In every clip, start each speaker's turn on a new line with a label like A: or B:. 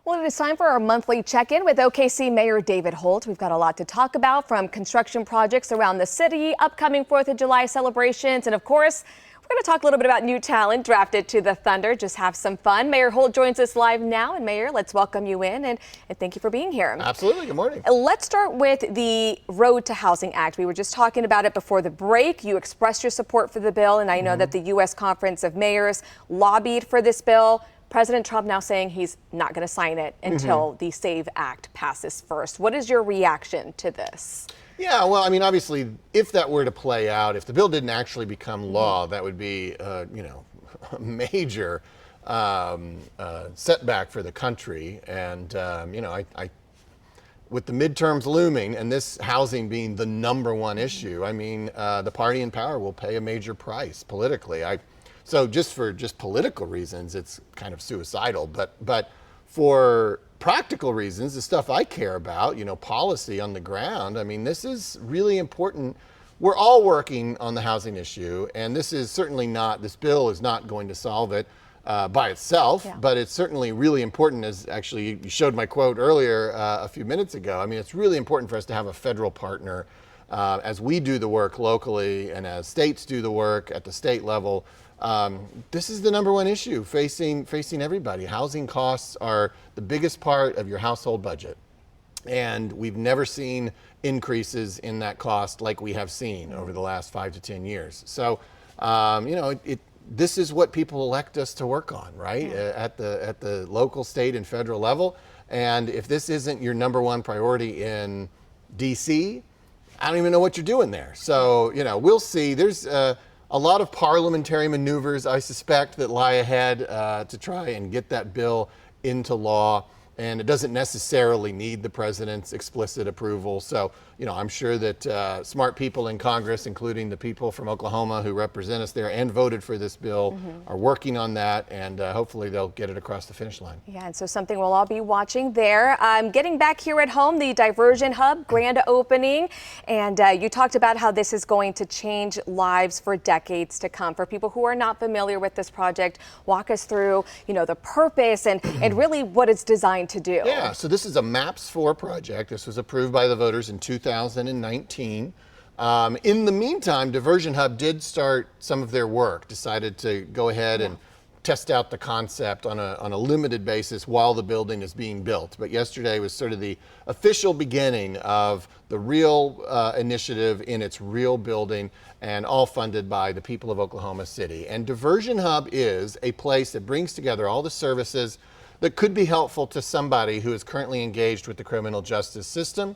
A: Well, it is time for our monthly check-in with OKC Mayor David Holt. We've got a lot to talk about, from construction projects around the city, upcoming 4th of July celebrations, and of course, we're going to talk a little bit about new talent drafted to the Thunder. Just have some fun. Mayor Holt joins us live now. And Mayor, let's welcome you in and thank you for being here.
B: Absolutely. Good morning.
A: Let's start with the Road to Housing Act. We were just talking about it before the break. You expressed your support for the bill, and I know that the U.S. Conference of Mayors lobbied for this bill. President Trump now saying he's not going to sign it until the SAVE Act passes first. What is your reaction to this?
B: Yeah, well, I mean, obviously, if that were to play out, if the bill didn't actually become law, that would be, a major setback for the country. And, with the midterms looming and this housing being the #1 issue, I mean, the party in power will pay a major price politically. So just for political reasons, it's kind of suicidal. But for practical reasons, the stuff I care about, policy on the ground, I mean, this is really important. We're all working on the housing issue, and this bill is not going to solve it by itself, but it's certainly really important, as actually you showed my quote earlier a few minutes ago. I mean, it's really important for us to have a federal partner as we do the work locally and as states do the work at the state level. This is the #1 issue facing everybody. Housing costs are the biggest part of your household budget, and we've never seen increases in that cost like we have seen over the last 5 to 10 years. So, this is what people elect us to work on, right? At the local, state, and federal level. And if this isn't your #1 priority in DC, I don't even know what you're doing there. So, we'll see. There's a lot of parliamentary maneuvers, I suspect, that lie ahead to try and get that bill into law. And it doesn't necessarily need the president's explicit approval. So, I'm sure that smart people in Congress, including the people from Oklahoma who represent us there and voted for this bill, are working on that, and hopefully they'll get it across the finish line.
A: Yeah, and so something we'll all be watching there. Getting back here at home, the Diversion Hub grand opening, and you talked about how this is going to change lives for decades to come. For people who are not familiar with this project, walk us through, the purpose and really what it's designed to do.
B: Yeah, so this is a MAPS 4 project. This was approved by the voters in 2019. In the meantime, Diversion Hub did start some of their work, decided to go ahead and test out the concept on a limited basis while the building is being built. But yesterday was sort of the official beginning of the real initiative in its real building, and all funded by the people of Oklahoma City. And Diversion Hub is a place that brings together all the services that could be helpful to somebody who is currently engaged with the criminal justice system.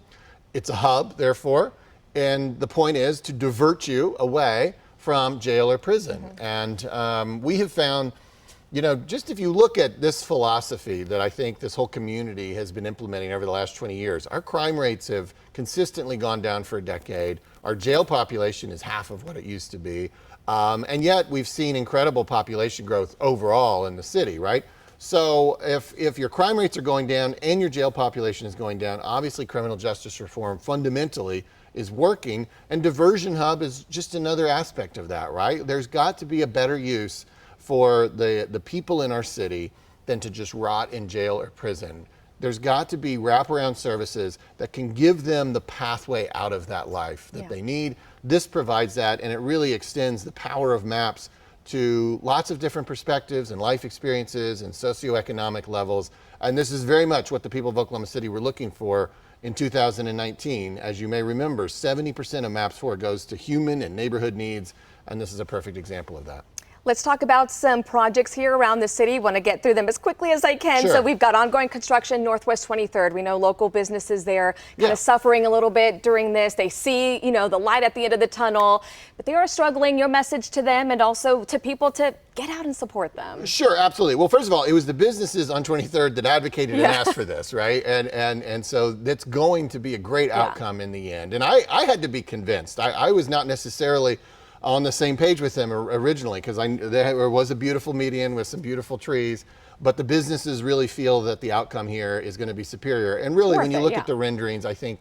B: It's a hub, therefore, and the point is to divert you away from jail or prison. And we have found, just if you look at this philosophy that I think this whole community has been implementing over the last 20 years, our crime rates have consistently gone down for a decade. Our jail population is half of what it used to be. And yet we've seen incredible population growth overall in the city, right? So if your crime rates are going down and your jail population is going down, obviously criminal justice reform fundamentally is working, and Diversion Hub is just another aspect of that, right? There's got to be a better use for the people in our city than to just rot in jail or prison. There's got to be wraparound services that can give them the pathway out of that life that they need. This provides that, and it really extends the power of MAPS to lots of different perspectives and life experiences and socioeconomic levels. And this is very much what the people of Oklahoma City were looking for in 2019. As you may remember, 70% of MAPS 4 goes to human and neighborhood needs, and this is a perfect example of that.
A: Let's talk about some projects here around the city. Want to get through them as quickly as I can.
B: Sure.
A: So we've got ongoing construction Northwest 23rd. We know local businesses there kind of suffering a little bit during this. They see, the light at the end of the tunnel, but they are struggling. Your message to them and also to people to get out and support them.
B: Sure, absolutely. Well, first of all, it was the businesses on 23rd that advocated and asked for this, right? And so that's going to be a great outcome in the end. And I had to be convinced. I was not necessarily on the same page with them originally, because there was a beautiful median with some beautiful trees, but the businesses really feel that the outcome here is going to be superior. And really, when you look at the renderings, I think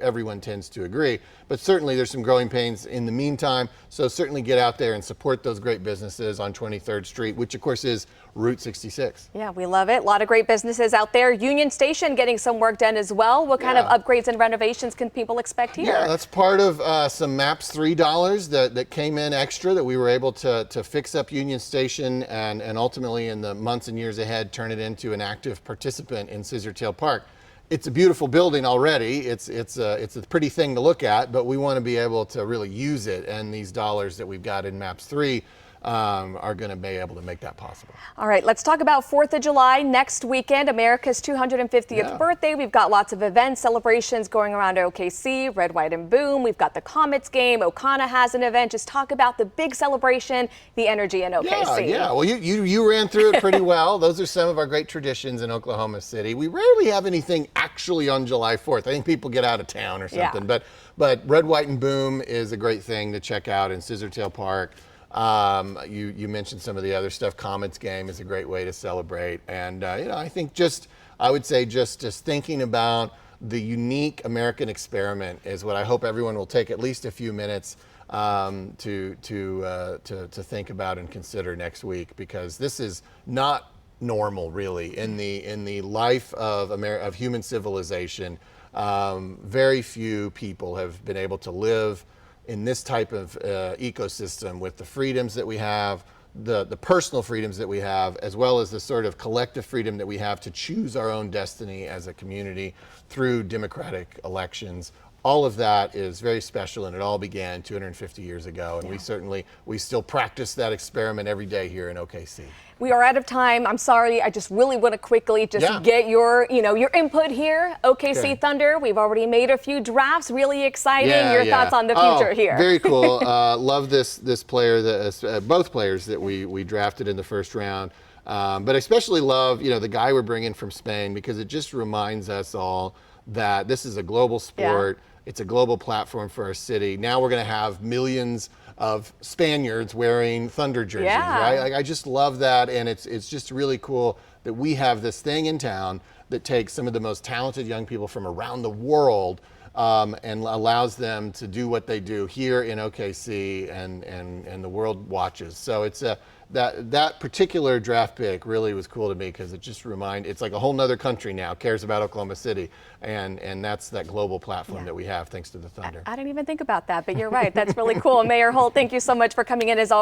B: everyone tends to agree. But certainly, there's some growing pains in the meantime. So certainly, get out there and support those great businesses on 23rd Street, which of course is Route 66.
A: Yeah, we love it. A lot of great businesses out there. Union Station getting some work done as well. What kind of upgrades and renovations can people expect here?
B: Yeah, that's part of some MAPS $3 that came in extra that we were able to fix up Union Station and ultimately in the months and years ahead turn it into an active participant in Scissortail Park. It's a beautiful building already. It's a pretty thing to look at, but we want to be able to really use it, and these dollars that we've got in MAPS 3 are going to be able to make that possible.
A: All right, let's talk about 4th of July next weekend, America's 250th birthday. We've got lots of events, celebrations going around OKC, Red, White, and Boom. We've got the Comets game. Okana has an event. Just talk about the big celebration, the energy in OKC.
B: Yeah. Well, you ran through it pretty well. Those are some of our great traditions in Oklahoma City. We rarely have anything actually on July 4th. I think people get out of town or something. But Red, White, and Boom is a great thing to check out in Scissortail Park. You mentioned some of the other stuff. Comets game is a great way to celebrate, and I think I would say just thinking about the unique American experiment is what I hope everyone will take at least a few minutes to think about and consider next week, because this is not normal really in the life of human civilization. Very few people have been able to live in this type of ecosystem with the freedoms that we have, the personal freedoms that we have, as well as the sort of collective freedom that we have to choose our own destiny as a community through democratic elections. All of that is very special, and it all began 250 years ago, and we still practice that experiment every day here in OKC.
A: We are out of time. I'm sorry. I just really want to quickly get your input here. OKC Thunder. We've already made a few drafts. Really exciting. Your thoughts on the future here?
B: Very cool. Love this player, both players that we drafted in the first round. But especially love the guy we're bringing from Spain, because it just reminds us all that this is a global sport. It's a global platform for our city. Now we're going to have millions of Spaniards wearing Thunder jerseys, right? Like, I just love that, and it's just really cool that we have this thing in town that takes some of the most talented young people from around the world and allows them to do what they do here in OKC, and the world watches. So it's that particular draft pick really was cool to me, because it just it's like a whole nother country now cares about Oklahoma City, and that's that global platform that we have thanks to the Thunder.
A: I didn't even think about that, but you're right. That's really cool. Mayor Holt, thank you so much for coming in as always.